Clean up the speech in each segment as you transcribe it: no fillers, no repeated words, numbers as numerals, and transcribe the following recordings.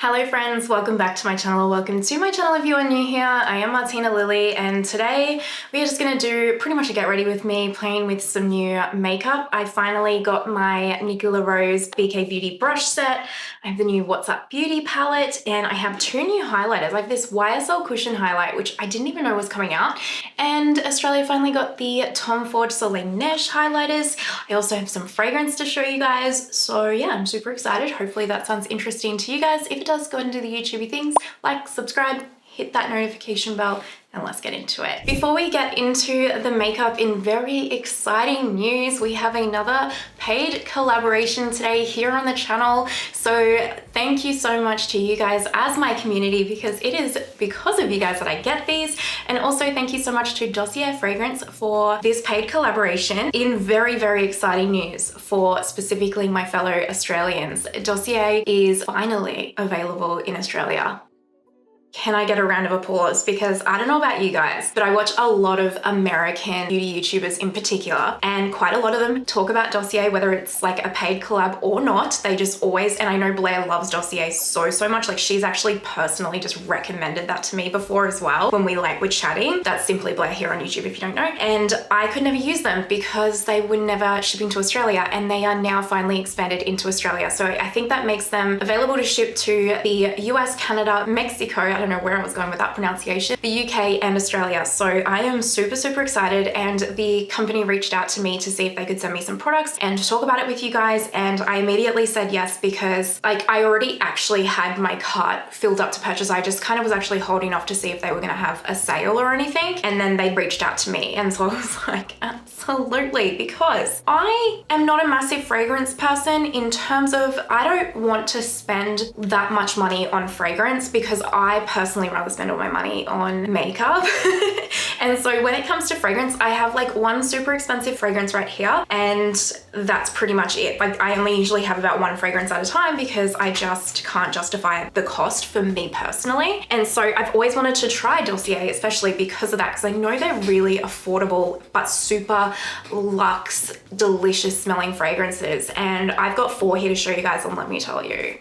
Hello friends, welcome back to my channel. Welcome to my channel if you are new here. I am Martina Lily and today we are just gonna do pretty much a get ready with me playing with some new makeup. I finally got my Nikki Rose BK Beauty brush set. I have the new What's Up Beauty palette and I have two new highlighters. I have this YSL cushion highlight which I didn't even know was coming out, and Australia finally got the Tom Ford Soleil Neige highlighters. I also have some fragrance to show you guys, so yeah, I'm super excited. Hopefully that sounds interesting to you guys. If it does, go ahead and do the YouTubey things, like, subscribe, hit that notification bell, and let's get into it. Before we get into the makeup, in very exciting news, we have another paid collaboration today here on the channel. So thank you so much to you guys as my community, because it is because of you guys that I get these. And also thank you so much to Dossier Fragrance for this paid collaboration in very, very exciting news for specifically my fellow Australians. Dossier is finally available in Australia. Can I get a round of applause? Because I don't know about you guys, but I watch a lot of American beauty YouTubers in particular, and quite a lot of them talk about Dossier, whether it's like a paid collab or not. They just always, and I know Blair loves Dossier so much. Like, she's actually personally just recommended that to me before as well when we were chatting. That's Simply Blair here on YouTube if you don't know. And I could never use them because they were never shipping to Australia, and they are now finally expanded into Australia. So I think that makes them available to ship to the US, Canada, Mexico, I don't know where I was going with that pronunciation, the UK and Australia. So I am super excited, and the company reached out to me to see if they could send me some products and to talk about it with you guys, and I immediately said yes because like I already actually had my cart filled up to purchase. I just kind of was actually holding off to see if they were gonna have a sale or anything, and then they reached out to me, and so I was like, absolutely, because I am not a massive fragrance person in terms of I don't want to spend that much money on fragrance, because I personally rather spend all my money on makeup. And so when it comes to fragrance, I have like one super expensive fragrance right here, and that's pretty much it. Like, I only usually have about one fragrance at a time because I just can't justify the cost for me personally. And so I've always wanted to try Dossier, especially because of that, because I know they're really affordable but super luxe, delicious smelling fragrances. And I've got 4 here to show you guys, and let me tell you,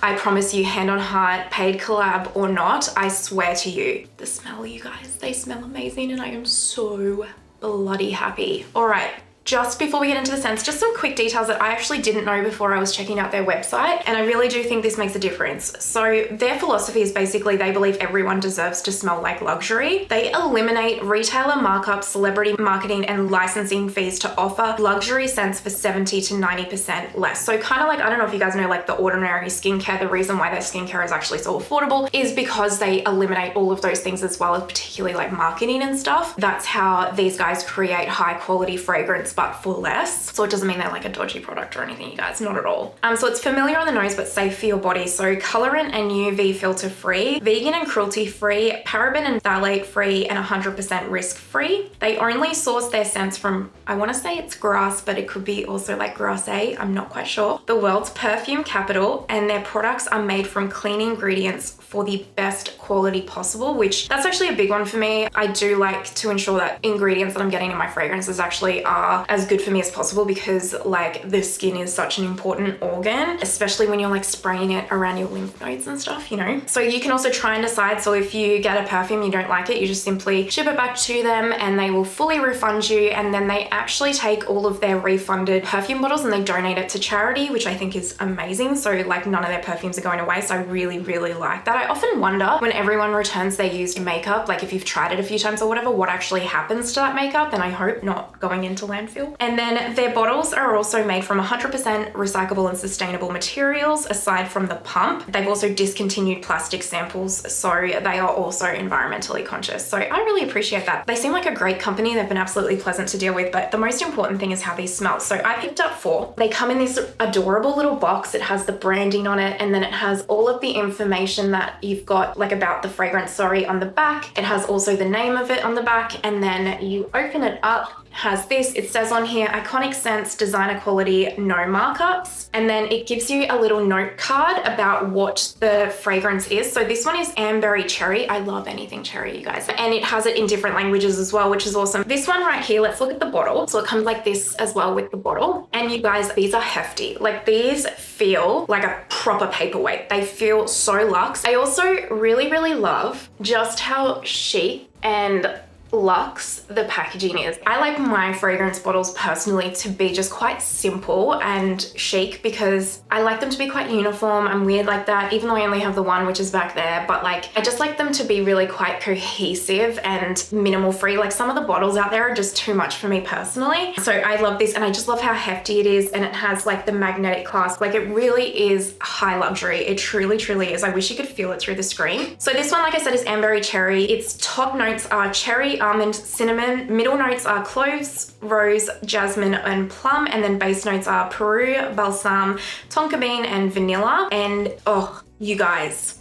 I promise you, hand on heart, paid collab or not, I swear to you, the smell, you guys, they smell amazing, and I am so bloody happy. All right. Just before we get into the scents, just some quick details that I actually didn't know before I was checking out their website, and I really do think this makes a difference. So their philosophy is basically they believe everyone deserves to smell like luxury. They eliminate retailer markup, celebrity marketing, and licensing fees to offer luxury scents for 70 to 90% less. So kind of like, I don't know if you guys know, like The Ordinary skincare, the reason why their skincare is actually so affordable is because they eliminate all of those things, as well as particularly like marketing and stuff. That's how these guys create high quality fragrance but for less. So it doesn't mean they're like a dodgy product or anything, you guys, not at all. So it's familiar on the nose but safe for your body. So colorant and UV filter free, vegan and cruelty free, paraben and phthalate free, and 100% risk free. They only source their scents from, I want to say it's grass, but it could be also like grasse, I'm not quite sure, the world's perfume capital, and their products are made from clean ingredients for the best quality possible, which that's actually a big one for me. I do like to ensure that ingredients that I'm getting in my fragrances actually are as good for me as possible, because like the skin is such an important organ, especially when you're like spraying it around your lymph nodes and stuff, you know. So you can also try and decide. So if you get a perfume, you don't like it, you just simply ship it back to them and they will fully refund you, and then they actually take all of their refunded perfume bottles and they donate it to charity, which I think is amazing. So like none of their perfumes are going to waste. I really like that. I often wonder when everyone returns their used makeup, like if you've tried it a few times or whatever, what actually happens to that makeup, and I hope not going into landfill. And then their bottles are also made from 100% recyclable and sustainable materials aside from the pump. They've also discontinued plastic samples, so they are also environmentally conscious. So I really appreciate that. They seem like a great company. They've been absolutely pleasant to deal with, but the most important thing is how these smell. So I picked up 4. They come in this adorable little box. It has the branding on it, and then it has all of the information that you've got like about the fragrance, on the back. It has also the name of it on the back, and then you open it up has this. It says on here, iconic scents, designer quality, no markups. And then it gives you a little note card about what the fragrance is. So this one is Amberry Cherry. I love anything cherry, you guys. And it has it in different languages as well, which is awesome. This one right here, let's look at the bottle. So it comes like this as well with the bottle. And you guys, these are hefty. Like these feel like a proper paperweight. They feel so luxe. I also really, really love just how chic and luxe the packaging is. I like my fragrance bottles personally to be just quite simple and chic because I like them to be quite uniform and weird like that, even though I only have the one which is back there, but like I just like them to be really quite cohesive and minimal free. Like some of the bottles out there are just too much for me personally. So I love this and I just love how hefty it is, and it has like the magnetic clasp. Like it really is high luxury. It truly, truly is. I wish you could feel it through the screen. So this one, like I said, is Amberry Cherry. Its top notes are cherry, almond, cinnamon. Middle notes are cloves, rose, jasmine, and plum. And then base notes are Peru, balsam, tonka bean, and vanilla. And oh, you guys,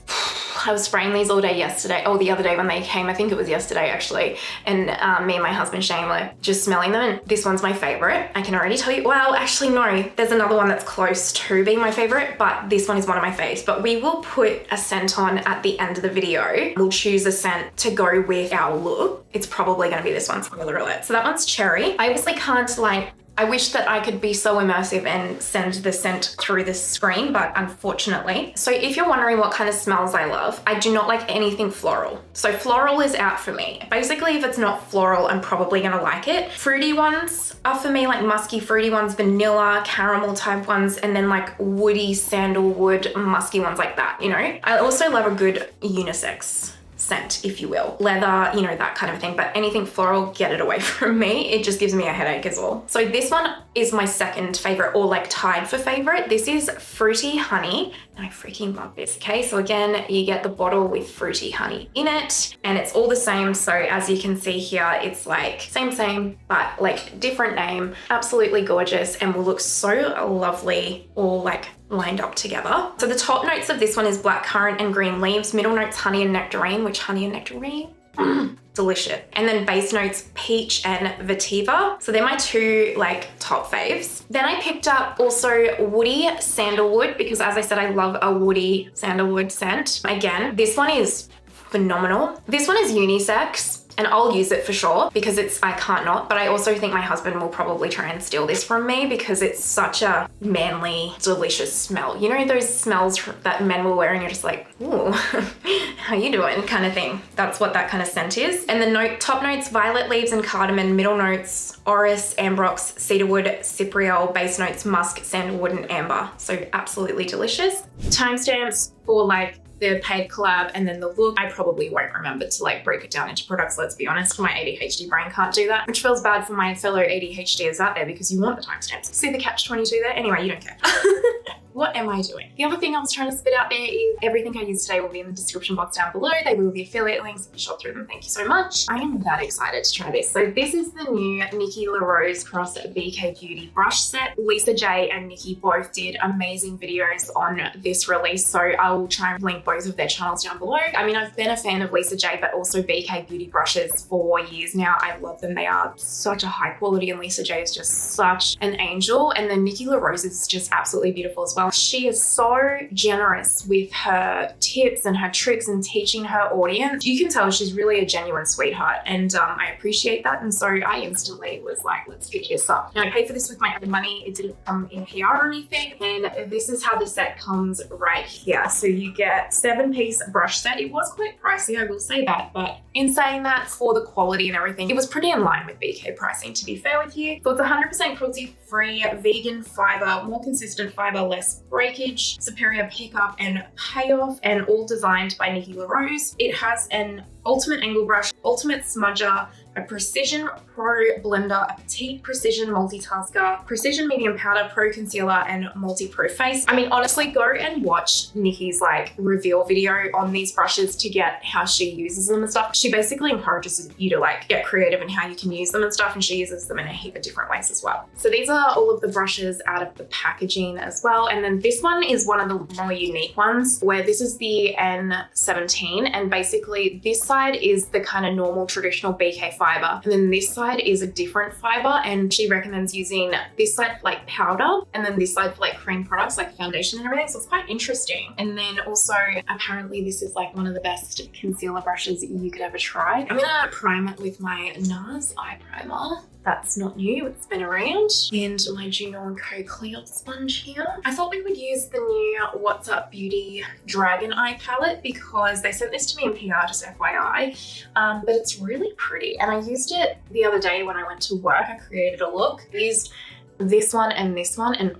I was spraying these all day yesterday. Oh, the other day when they came, I think it was yesterday actually. And me and my husband Shane were just smelling them. And this one's my favorite. I can already tell you, well, actually no, there's another one that's close to being my favorite, but this one is one of my faves. But we will put a scent on at the end of the video. We'll choose a scent to go with our look. It's probably gonna be this one, spoiler alert. So that one's cherry. I obviously can't like, I wish that I could be so immersive and send the scent through the screen, but unfortunately. So if you're wondering what kind of smells I love, I do not like anything floral. So floral is out for me. Basically, if it's not floral, I'm probably gonna like it. Fruity ones are for me, like musky fruity ones, vanilla, caramel type ones, and then like woody, sandalwood, musky ones like that, you know? I also love a good unisex scent, if you will. Leather, you know, that kind of thing, but anything floral, get it away from me. It just gives me a headache as well. So this one is my second favorite, or like tied for favorite. This is Fruity Honey, and I freaking love this, okay? So again, you get the bottle with Fruity Honey in it, and it's all the same. So as you can see here, it's like same, but like different name. Absolutely gorgeous, and will look so lovely all like lined up together. So the top notes of this one is blackcurrant and green leaves. Middle notes honey and nectarine, which honey and nectarine, delicious. And then base notes peach and vetiver. So they're my two like top faves. Then I picked up also woody sandalwood because, as I said, I love a woody sandalwood scent. Again, this one is phenomenal. This one is unisex. And I'll use it for sure because I can't not, but I also think my husband will probably try and steal this from me because it's such a manly, delicious smell. You know those smells that men will wear and you're just like, ooh, how you doing kind of thing. That's what that kind of scent is. And the top notes, violet leaves and cardamom. Middle notes, orris, ambrox, cedarwood, cypriol. Base notes, musk, sandalwood, and amber. So absolutely delicious. Timestamps for like the paid collab and then the look. I probably won't remember to like break it down into products, let's be honest. My ADHD brain can't do that, which feels bad for my fellow ADHDers out there because you want the timestamps. See the catch-22 there? Anyway, you don't care. What am I doing? The other thing I was trying to spit out there is everything I use today will be in the description box down below. They will be affiliate links if you shop through them. Thank you so much. I am that excited to try this. So this is the new Nikki LaRose Cross BK Beauty brush set. Lisa J and Nikki both did amazing videos on this release, so I will try and link both of their channels down below. I mean, I've been a fan of Lisa J, but also BK Beauty brushes for years now. I love them. They are such a high quality, and Lisa J is just such an angel. And then Nikki LaRose is just absolutely beautiful as well. She is so generous with her tips and her tricks and teaching her audience. You can tell she's really a genuine sweetheart, and I appreciate that. And so I instantly was like, let's pick this up. Now I paid for this with my own money. It didn't come in PR or anything. And this is how the set comes right here. So you get 7-piece brush set. It was quite pricey, I will say that, but in saying that, for the quality and everything, it was pretty in line with BK pricing, to be fair with you. So it's 100% cruelty-free, vegan fiber, more consistent fiber, less breakage, superior pickup and payoff, and all designed by Nikki LaRose. It has an ultimate angle brush, ultimate smudger, a precision pro blender, a petite precision multitasker, precision medium powder, pro concealer, and multi-pro face. I mean, honestly, go and watch Nikki's like reveal video on these brushes to get how she uses them and stuff. She basically encourages you to like get creative in how you can use them and stuff, and she uses them in a heap of different ways as well. So these are all of the brushes out of the packaging as well. And then this one is one of the more unique ones, where this is the N17, and basically this side is the kind of normal traditional BK5 fiber. And then this side is a different fiber, and she recommends using this side for like powder and then this side for like cream products like foundation and everything. So it's quite interesting. And then also apparently this is like one of the best concealer brushes you could ever try. I'm gonna prime it with my Nars eye primer. That's not new, it's been around. And my Juno & Co clear sponge here. I thought we would use the new What's Up Beauty Dragon Eye palette because they sent this to me in PR, just FYI. But it's really pretty. And I used it the other day when I went to work. I created a look. I used this one, and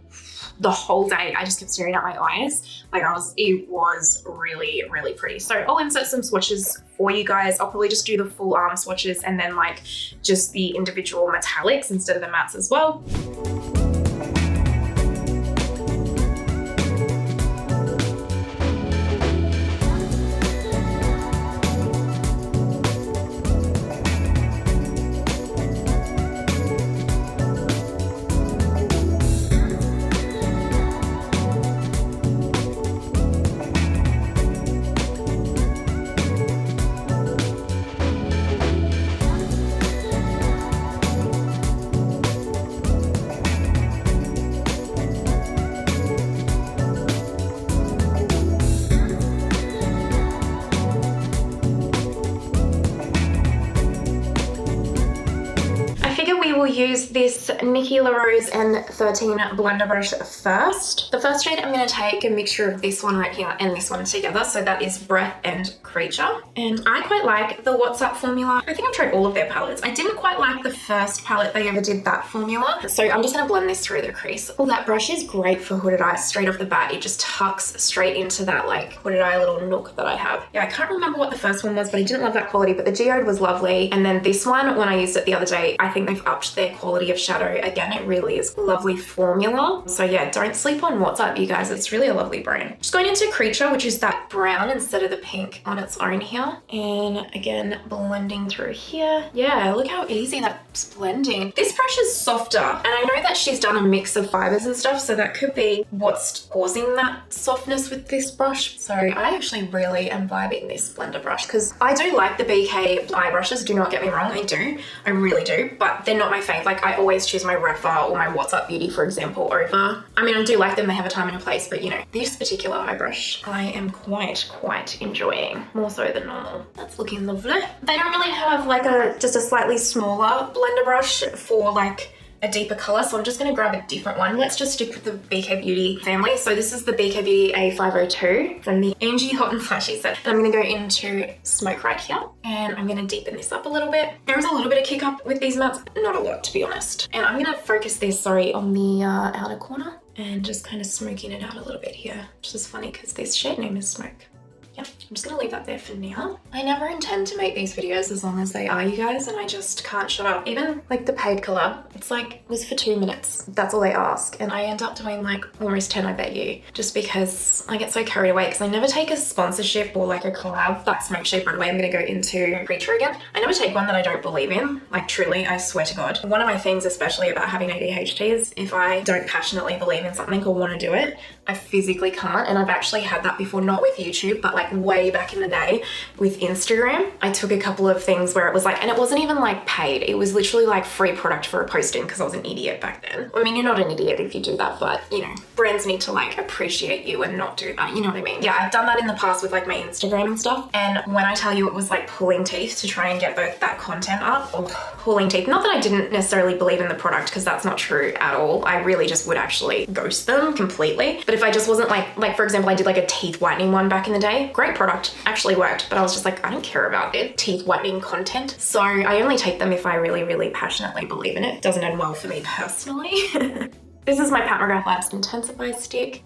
the whole day I just kept staring at my eyes. Like it was really, really pretty. So I'll insert some swatches for you guys. I'll probably just do the full arm swatches and then like just the individual metallics instead of the mattes as well. We'll use this Nikki LaRose N13 blender brush first. The first shade I'm going to take a mixture of this one right here and this one together. So that is Breath and Creature. And I quite like the What's Up formula. I think I've tried all of their palettes. I didn't quite like the first palette they ever did that formula. So I'm just going to blend this through the crease. Oh, that brush is great for hooded eyes straight off the bat. It just tucks straight into that like hooded eye little nook that I have. Yeah, I can't remember what the first one was, but I didn't love that quality, but the geode was lovely. And then this one, when I used it the other day, I think they've upped their quality of shadow. Again, it really is a lovely formula. So yeah, don't sleep on What's Up, you guys. It's really a lovely brand. Just going into Creature, which is that brown instead of the pink on its own here. And again, blending through here. Yeah, look how easy that's blending. This brush is softer, and I know that she's done a mix of fibers and stuff, so that could be what's causing that softness with this brush. So I actually really am vibing this blender brush because I do like the BK eye brushes. Do not get me wrong, I do. I really do, but they're not my fave. Like I always choose my Refa or my What's Up Beauty, for example, over. I mean, I do like them. They have a time and a place, but you know, this particular eye brush, I am quite enjoying, more so than normal. That's looking lovely. They don't really have like just a slightly smaller blender brush for like a deeper color, so I'm just going to grab a different one. Let's just stick with the BK Beauty family. So this is the BK Beauty A502 from the Angie Hot and Flashy set. And I'm going to go into Smoke right here, and I'm going to deepen this up a little bit. There is a little bit of kick up with these mattes, not a lot to be honest. And I'm going to focus this, on the outer corner and just kind of smoking it out a little bit here, which is funny because this shade name is Smoke. Yeah, I'm just gonna leave that there for now. I never intend to make these videos as long as they are, you guys, and I just can't shut up. Even like the paid collab, it's like, it was for 2 minutes. That's all they ask. And I end up doing like almost 10, I bet you, just because I get so carried away because I never take a sponsorship or like a collab. That Smoke shade, by the way, I'm gonna go into Creature again. I never take one that I don't believe in. Like truly, I swear to God. One of my things, especially about having ADHD, is if I don't passionately believe in something or want to do it, I physically can't. And I've actually had that before, not with YouTube, but like way back in the day with Instagram. I took a couple of things where it was like, and it wasn't even like paid, it was literally like free product for a posting because I was an idiot back then. I mean, you're not an idiot if you do that, but you know, brands need to like appreciate you and not do that, you know what I mean? Yeah, I've done that in the past with like my Instagram and stuff, and when I tell you it was like pulling teeth to try and get that content up, or pulling teeth. Not that I didn't necessarily believe in the product, because that's not true at all. I really just would actually ghost them completely. But if I just wasn't like for example, I did like a teeth whitening one back in the day. Great product, actually worked, but I was just like, I don't care about it, teeth whitening content. So I only take them if I really, really passionately believe in it. It doesn't end well for me personally. This is my Mcgrath Labs Intensifeyes stick.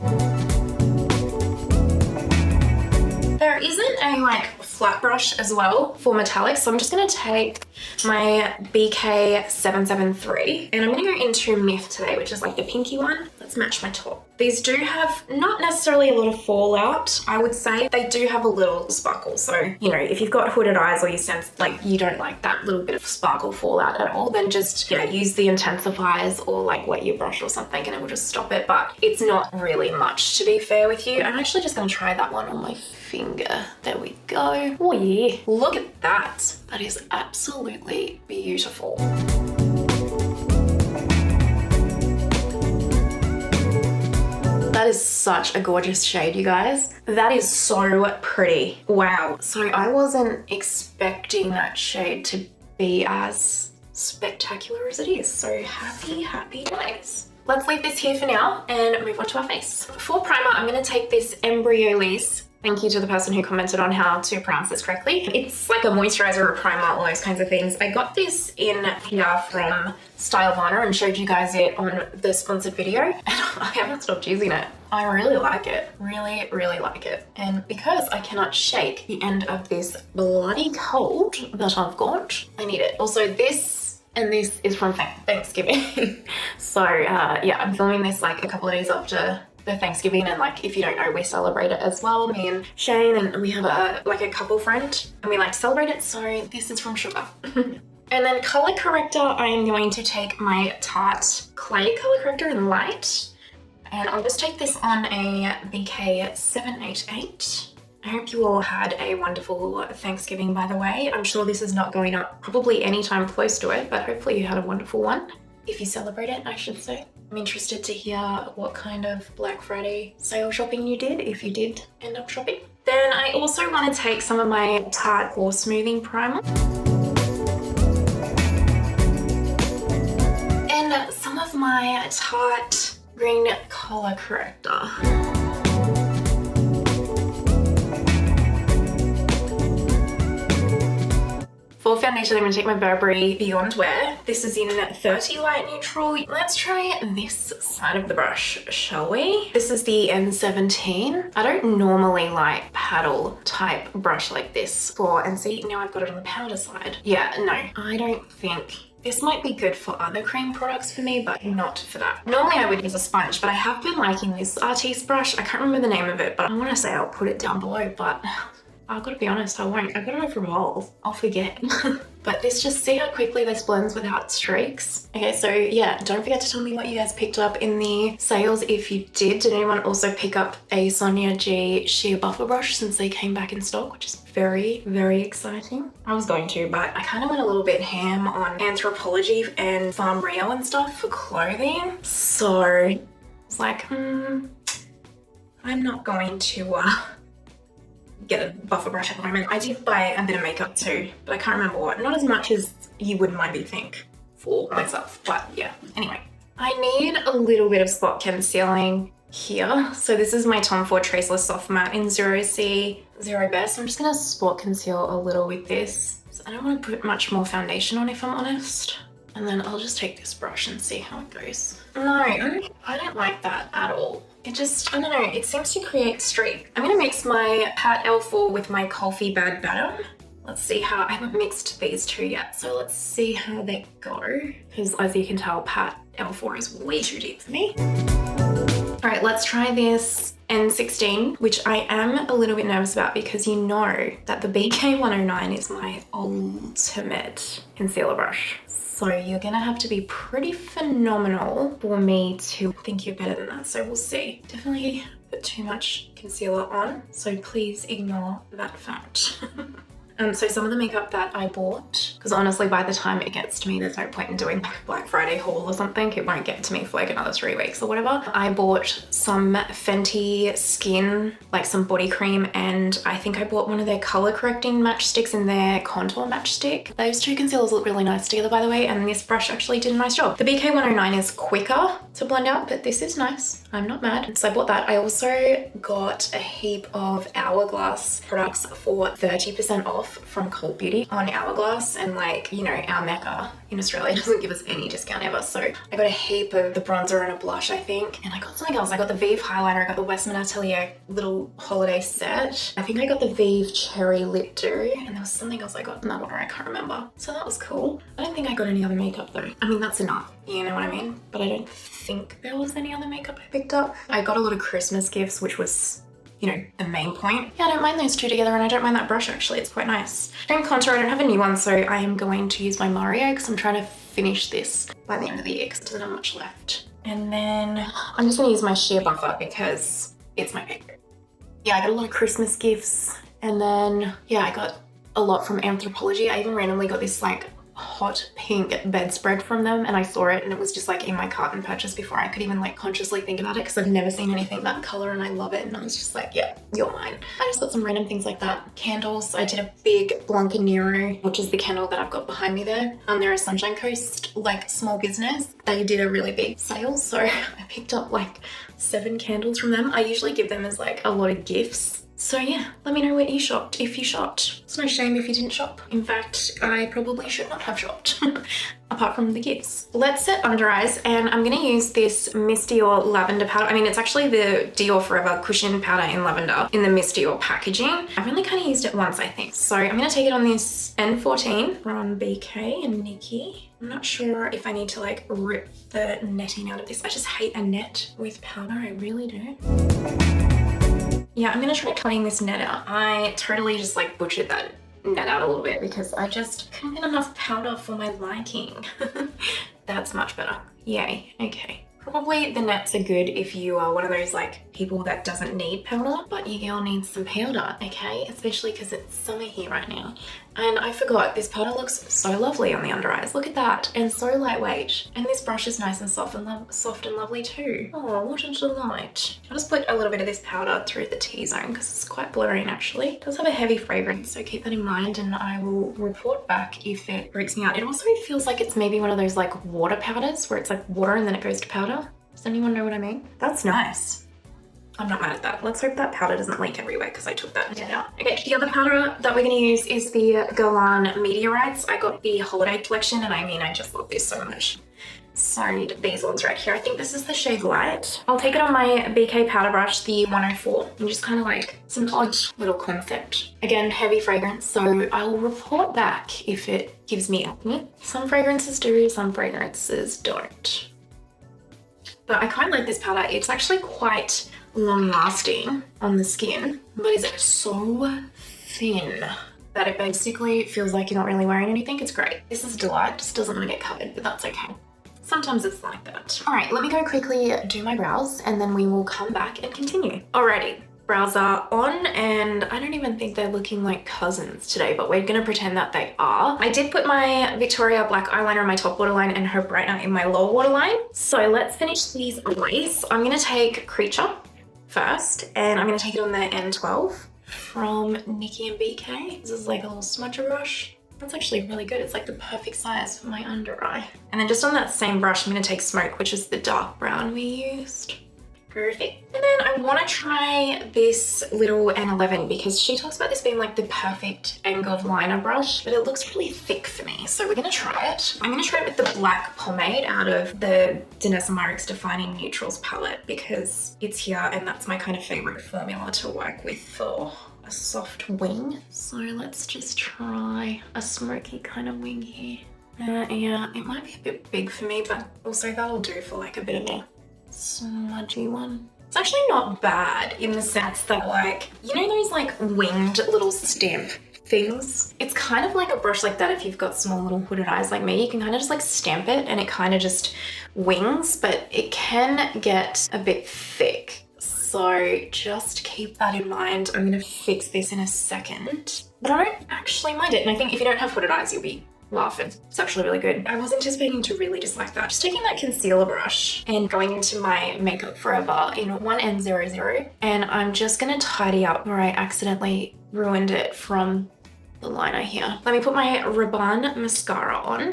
There isn't a like flat brush as well for metallics, so I'm just gonna take my BK 773 and I'm gonna go into Myth today, which is like the pinky one. Let's let's match my top. These do have not necessarily a lot of fallout. I would say they do have a little sparkle. So, you know, if you've got hooded eyes or you sense like you don't like that little bit of sparkle fallout at all, then just, you know, use the Intensifeyes or like wet your brush or something and it will just stop it. But it's not really much, to be fair with you. I'm actually just going to try that one on my finger. There we go. Oh yeah, look at that. That is absolutely beautiful. That is such a gorgeous shade, you guys. That is so pretty. Wow. So I wasn't expecting that shade to be as spectacular as it is. So happy days. Let's leave this here for now and move on to our face. For primer, I'm going to take this Embryolisse. Thank you to the person who commented on how to pronounce this correctly. It's like a moisturizer or a primer, all those kinds of things. I got this in here from Stylevarna and showed you guys it on the sponsored video. And I haven't stopped using it. I really like it. Really like it. And because I cannot shake the end of this bloody cold that I've got, I need it. Also this and this is from Thanksgiving. So yeah, I'm filming this like a couple of days after the Thanksgiving, and like if you don't know, we celebrate it as well, me and Shane, and we have a couple friend and we like to celebrate it. So this is from Sugar. And then color corrector, I am going to take my Tarte clay color corrector in light, and I'll just take this on a BK 788. I hope you all had a wonderful Thanksgiving, by the way. I'm sure this is not going up probably anytime close to it, but hopefully you had a wonderful one. If you celebrate it, I should say. I'm interested to hear what kind of Black Friday sale shopping you did, if you did end up shopping. Then I also want to take some of my Tarte Pore Smoothing Primer. And some of my Tarte Green Color Corrector. For foundation, I'm going to take my Burberry Beyond Wear. This is in 30 Light Neutral. Let's try this side of the brush, shall we? This is the N17. I don't normally like paddle type brush like this for, and see, now I've got it on the powder side. Yeah, no, I don't think. This might be good for other cream products for me, but not for that. Normally I would use a sponge, but I have been liking this Artistry brush. I can't remember the name of it, but I want to say I'll put it down below, but I've got to be honest, I won't. I've got to Revolve. I'll forget. But this, just see how quickly this blends without streaks. Okay, so yeah, don't forget to tell me what you guys picked up in the sales if you did. Did anyone also pick up a Sonia G sheer buffer brush since they came back in stock, which is very exciting? I was going to, but I kind of went a little bit ham on Anthropologie and Farm Rio and stuff for clothing. So it's like, I'm not going to get a buffer brush at the moment. I did buy a bit of makeup too, but I can't remember what. Not as much as you would maybe think for myself, but yeah. Anyway, I need a little bit of spot concealing here. So this is my Tom Ford Traceless Soft Matte in 0C, 0 Best. I'm just gonna spot conceal a little with this. So I don't want to put much more foundation on, if I'm honest. And then I'll just take this brush and see how it goes. No, I don't like that at all. It just, I don't know, it seems to create streak. I'm gonna mix my Pat L4 with my Kulfi Bad Batter. Let's see how, I haven't mixed these two yet, so let's see how they go. Because as you can tell, Pat L4 is way too deep for me. All right, let's try this N16, which I am a little bit nervous about because you know that the BK 109 is my ultimate concealer brush. So you're gonna have to be pretty phenomenal for me to think you're better than that. So we'll see. Definitely put too much concealer on, so please ignore that fact. So some of the makeup that I bought, because honestly by the time it gets to me, there's no point in doing Black Friday haul or something. It won't get to me for like another 3 weeks or whatever. I bought some Fenty Skin, like some body cream, and I think I bought one of their color correcting matchsticks in their contour matchstick. Those two concealers look really nice together, by the way, and this brush actually did a nice job. The BK 109 is quicker to blend out, but this is nice. I'm not mad. So I bought that. I also got a heap of Hourglass products for 30% off. off from Cult Beauty on Hourglass, and like, you know, our Mecca in Australia doesn't give us any discount ever. So I got a heap of the bronzer and a blush, I think. And I got something else. I got the Vive highlighter. I got the Westman Atelier little holiday set. I think I got the Vive Cherry Lip Dew. And there was something else I got in that order. I can't remember. So that was cool. I don't think I got any other makeup though. I mean, that's enough. You know what I mean? But I don't think there was any other makeup I picked up. I got a lot of Christmas gifts, which was, you know, the main point. Yeah, I don't mind those two together, and I don't mind that brush actually. It's quite nice. Cream contour, I don't have a new one, so I am going to use my Mario because I'm trying to finish this by the end of the year because it doesn't have much left. And then I'm just gonna use my sheer buffer because it's my favorite. Yeah, I got a lot of Christmas gifts, and then, yeah, I got a lot from Anthropologie. I even randomly got this like hot pink bedspread from them, and I saw it and it was just like in my cart and purchase before I could even like consciously think about it, because I've never seen anything that color and I love it, and I was just like, yeah, you're mine. I just got some random things like that. Candles, I did a big Blanca Nero, which is the candle that I've got behind me there. They're a Sunshine Coast like small business. They did a really big sale, so I picked up like 7 candles from them. I usually give them as like a lot of gifts. So yeah, let me know where you shopped, if you shopped. It's no shame if you didn't shop. In fact, I probably should not have shopped, apart from the gifts. Let's set under eyes, and I'm gonna use this Miss Dior lavender powder. I mean, it's actually the Dior Forever Cushion Powder in Lavender in the Miss Dior packaging. I've only kind of used it once, I think. So I'm gonna take it on this N14 from BK and Nikki. I'm not sure if I need to like rip the netting out of this. I just hate a net with powder, I really do. Yeah, I'm gonna try cutting this net out. I totally just like butchered that net out a little bit because I just couldn't get enough powder for my liking. That's much better. Yay, okay. Probably the nets are good if you are one of those like people that doesn't need powder, but your girl needs some powder, okay? Especially because it's summer here right now. And I forgot, this powder looks so lovely on the under eyes. Look at that, and so lightweight. And this brush is nice and soft and lovely too. Oh, what a delight. I'll just put a little bit of this powder through the T-zone because it's quite blurring actually. It does have a heavy fragrance, so keep that in mind, and I will report back if it freaks me out. It also feels like it's maybe one of those like water powders where it's like water and then it goes to powder. Does anyone know what I mean? That's nice. I'm not mad at that. Let's hope that powder doesn't leak everywhere because I took that out. Okay, the other powder that we're going to use is the Guerlain Meteorites. I got the holiday collection, and I mean, I just love this so much. So these ones right here, I think this is the shade Light. I'll take it on my BK powder brush, the 104, and just kind of like some odd little concept. Again, heavy fragrance, so I'll report back if it gives me acne. Some fragrances do, some fragrances don't. But I quite like this powder. It's actually quite long lasting on the skin, but it's so thin that it basically feels like you're not really wearing anything. It's great. This is a delight. Just doesn't want to get covered, but that's okay. Sometimes it's like that. All right, let me go quickly do my brows and then we will come back and continue. Alrighty, brows are on, and I don't even think they're looking like cousins today, but we're gonna pretend that they are. I did put my Victoria black eyeliner on my top waterline and her brightener in my lower waterline. So let's finish these eyes. I'm gonna take Creature first, and I'm gonna take it on the N12 from Nikki and BK. This is like a little smudger brush. That's actually really good. It's like the perfect size for my under eye. And then just on that same brush, I'm gonna take Smoke, which is the dark brown we used. Perfect. And then I want to try this little N11 because she talks about this being like the perfect angled liner brush, but it looks really thick for me. So we're going to try it. I'm going to try it with the black pomade out of the Danessa Myricks Defining Neutrals palette because it's here and that's my kind of favorite formula to work with for a soft wing. So let's just try a smoky kind of wing here. Yeah, it might be a bit big for me, but also that'll do for like a bit of a smudgy one. It's actually not bad in the sense that, like, you know those like winged little stamp things? It's kind of like a brush like that if you've got small little hooded eyes like me. You can kind of just like stamp it and it kind of just wings, but it can get a bit thick. So just keep that in mind. I'm gonna fix this in a second, but I don't actually mind it. And I think if you don't have hooded eyes, you'll be laughing. It's actually really good. I was anticipating to really dislike that. Just taking that concealer brush and going into my Makeup Forever in 1N00, and I'm just gonna tidy up where I accidentally ruined it from the liner here. Let me put my Rabanne mascara on.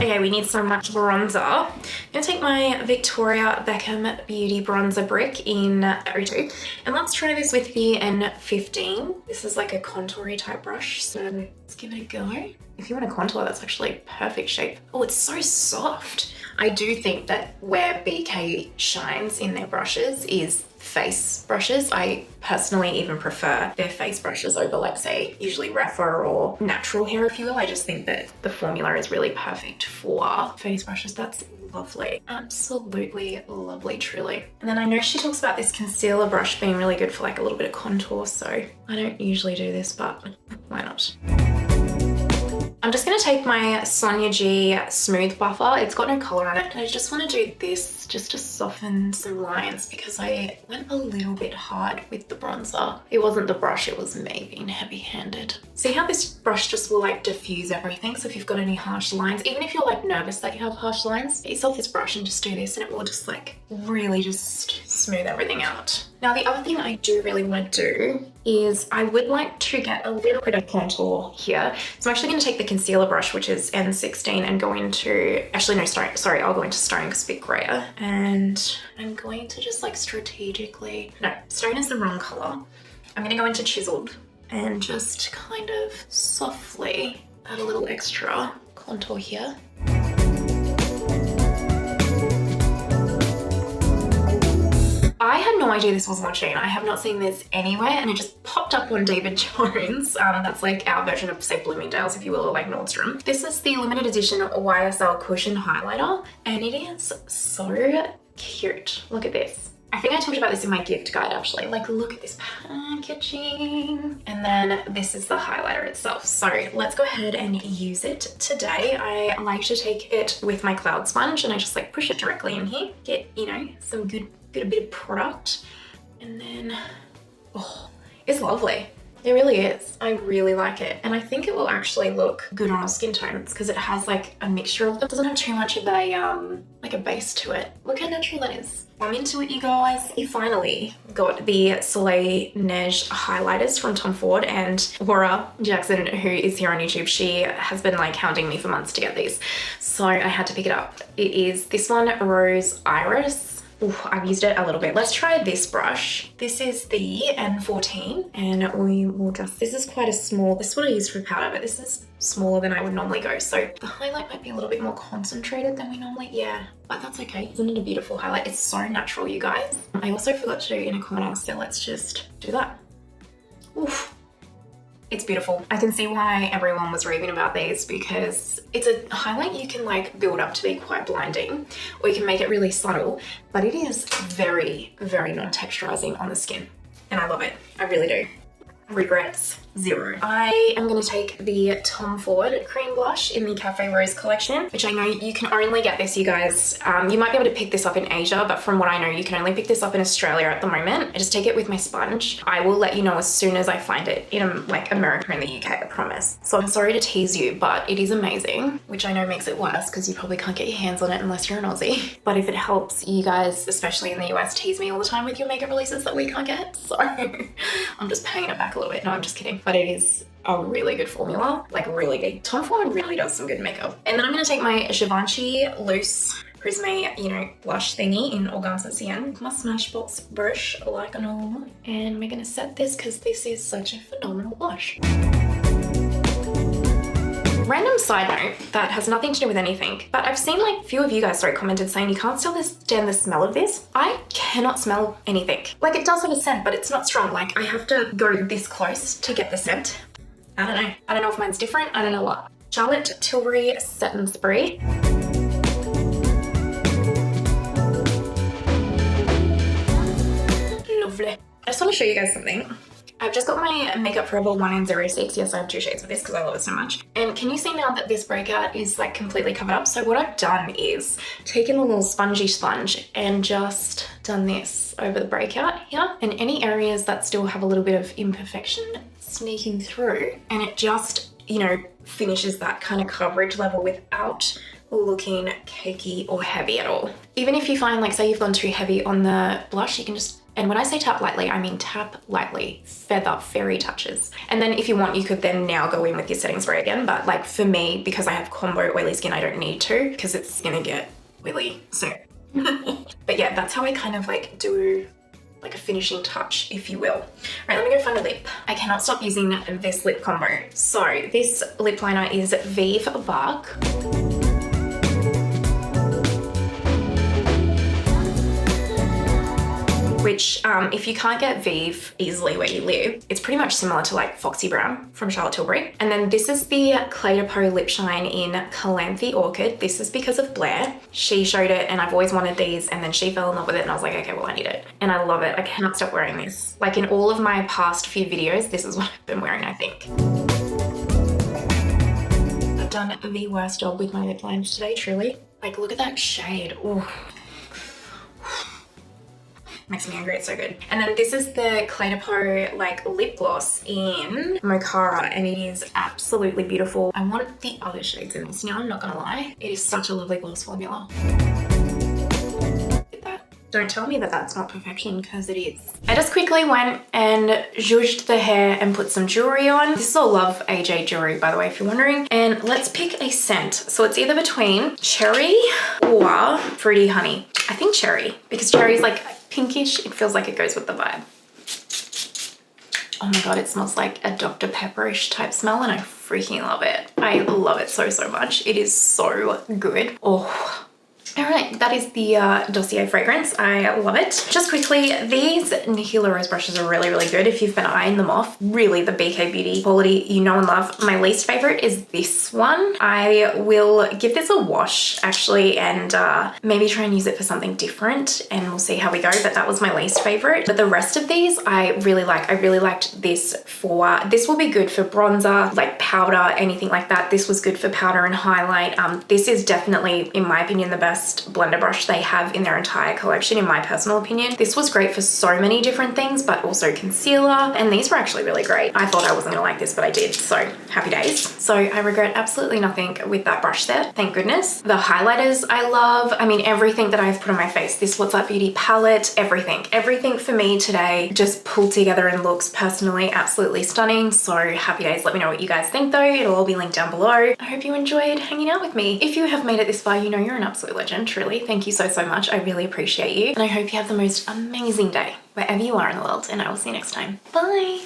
Okay, we need some bronzer. I'm gonna take my Victoria Beckham Beauty Bronzer Brick in 02. And let's try this with the N15. This is like a contoury type brush, so let's give it a go. If you want a contour, that's actually perfect shape. Oh, it's so soft. I do think that where BK shines in their brushes is face brushes. I personally even prefer their face brushes over, like, say, usually Rapha or natural hair, if you will. I just think that the formula is really perfect for face brushes. That's lovely. Absolutely lovely, truly. And then I know she talks about this concealer brush being really good for like a little bit of contour, so I don't usually do this, but why not? I'm just going to take my Sonia G Smooth Buffer. It's got no color on it. And I just want to do this just to soften some lines because I went a little bit hard with the bronzer. It wasn't the brush, it was me being heavy-handed. See how this brush just will like diffuse everything? So if you've got any harsh lines, even if you're like nervous that you have harsh lines, get yourself this brush and just do this and it will just like really just smooth everything out. Now the other thing I do really want to do is I would like to get a little bit of contour here. So I'm actually going to take the concealer brush, which is N16, and go into, actually no, sorry, I'll go into Stone because it's a bit grayer. And I'm going to just like strategically, no, Stone is the wrong color. I'm going to go into Chiseled and just kind of softly add a little extra contour here. I had no idea this was on Shein. I have not seen this anywhere and it just popped up on David Jones. That's like our version of, say, Bloomingdale's, if you will, or like Nordstrom. This is the limited edition YSL Cushion Highlighter and it is so cute. Look at this. I think I talked about this in my gift guide actually. Like, look at this packaging. And then this is the highlighter itself. So let's go ahead and use it today. I like to take it with my cloud sponge and I just like push it directly in here. Get, you know, some good a bit of product. And then, oh, it's lovely. It really is. I really like it. And I think it will actually look good on all skin tones because it has like a mixture of, it doesn't have too much of a, like a base to it. Look how natural that is. I'm into it, you guys. We finally got the Soleil Neige highlighters from Tom Ford, and Laura Jackson, who is here on YouTube, she has been like hounding me for months to get these. So I had to pick it up. It is this one, Rose Iris. Ooh, I've used it a little bit. Let's try this brush. This is the N14 and we will just, this is quite a small, this is what I use for powder, but this is smaller than I would normally go. So the highlight might be a little bit more concentrated than we normally, yeah, but that's okay. Isn't it a beautiful highlight? It's so natural, you guys. I also forgot to do inner corner, so let's just do that. Oof. It's beautiful. I can see why everyone was raving about these because it's a highlight you can like build up to be quite blinding, or you can make it really subtle, but it is very, very non-texturizing on the skin. And I love it. I really do. Regrets, zero. I am going to take the Tom Ford cream blush in the Cafe Rose collection, which I know you can only get this, you guys. You might be able to pick this up in Asia, but from what I know, you can only pick this up in Australia at the moment. I just take it with my sponge. I will let you know as soon as I find it in like America and the UK, I promise. So I'm sorry to tease you, but it is amazing, which I know makes it worse because you probably can't get your hands on it unless you're an Aussie. But if it helps, you guys, especially in the US, tease me all the time with your makeup releases that we can't get. So I'm just paying it back a little bit. No, I'm just kidding. But it is a really good formula, like really good. Tom Ford really does some good makeup. And then I'm going to take my Givenchy loose Prisme, you know, blush thingy in Organza Cyan. My Smashbox brush like a normal. And we're going to set this because this is such a phenomenal blush. Random side note that has nothing to do with anything, but I've seen like a few of you guys commented saying you can't stand the smell of this. I cannot smell anything. Like, it does have a scent, but it's not strong. Like, I have to go this close to get the scent. I don't know. I don't know if mine's different. I don't know what. Charlotte Tilbury Satin Spray. Lovely. I just want to show you guys something. I've just got my Makeup Forever 1 in 06. Yes, I have 2 shades of this because I love it so much. And can you see now that this breakout is like completely covered up? So what I've done is taken a little spongy sponge and just done this over the breakout here. And any areas that still have a little bit of imperfection sneaking through. And it just, you know, finishes that kind of coverage level without looking cakey or heavy at all. Even if you find, like, say you've gone too heavy on the blush, you can just And when I say tap lightly, I mean tap lightly, feather, fairy touches. And then if you want, you could then now go in with your setting spray again. But like for me, because I have combo oily skin, I don't need to because it's gonna get oily soon. But yeah, that's how I kind of like do like a finishing touch, if you will. All right, let me go find a lip. I cannot stop using this lip combo. So this lip liner is Vive Bark. Which if you can't get Vive easily where you live, it's pretty much similar to like Foxy Brown from Charlotte Tilbury. And then this is the Clé de Peau Lip Shine in Calanthe Orchid. This is because of Blair. She showed it and I've always wanted these, and then she fell in love with it and I was like, okay, well I need it. And I love it. I cannot stop wearing this. Like in all of my past few videos, this is what I've been wearing, I think. I've done the worst job with my lip lines today, truly. Like look at that shade. Ooh. Makes me angry, it's so good. And then this is the Clé de Peau like lip gloss in Mocha, and it is absolutely beautiful. I want the other shades in this now, I'm not gonna lie. It is such a lovely gloss formula. Don't tell me that that's not perfection, because it is. I just quickly went and zhuzhed the hair and put some jewelry on. This is all Love AJ jewelry, by the way, if you're wondering. And let's pick a scent. So it's either between cherry or fruity honey. I think cherry, because cherry is like pinkish. It feels like it goes with the vibe. Oh my God, it smells like a Dr. Pepperish type smell and I freaking love it. I love it so, so much. It is so good. Oh. All right, that is the Dossier fragrance. I love it. Just quickly, these Nikki Rose brushes are really, really good if you've been eyeing them off. Really, the BK Beauty quality you know and love. My least favorite is this one. I will give this a wash actually, and maybe try and use it for something different, and we'll see how we go, but that was my least favorite. But the rest of these I really like. I really liked this for, this will be good for bronzer, like powder, anything like that. This was good for powder and highlight. This is definitely, in my opinion, the best blender brush they have in their entire collection, in my personal opinion. This was great for so many different things, but also concealer, and these were actually really great. I thought I wasn't gonna like this, but I did, so happy days. So I regret absolutely nothing with that brush set, thank goodness. The highlighters I love. I mean, everything that I've put on my face, this What's Up Beauty palette, everything for me today just pulled together and looks personally absolutely stunning. So happy days. Let me know what you guys think though. It'll all be linked down below. I hope you enjoyed hanging out with me. If you have made it this far, you know you're an absolute legend. Truly, thank you so, so much. I really appreciate you. And I hope you have the most amazing day wherever you are in the world, and I will see you next time. Bye.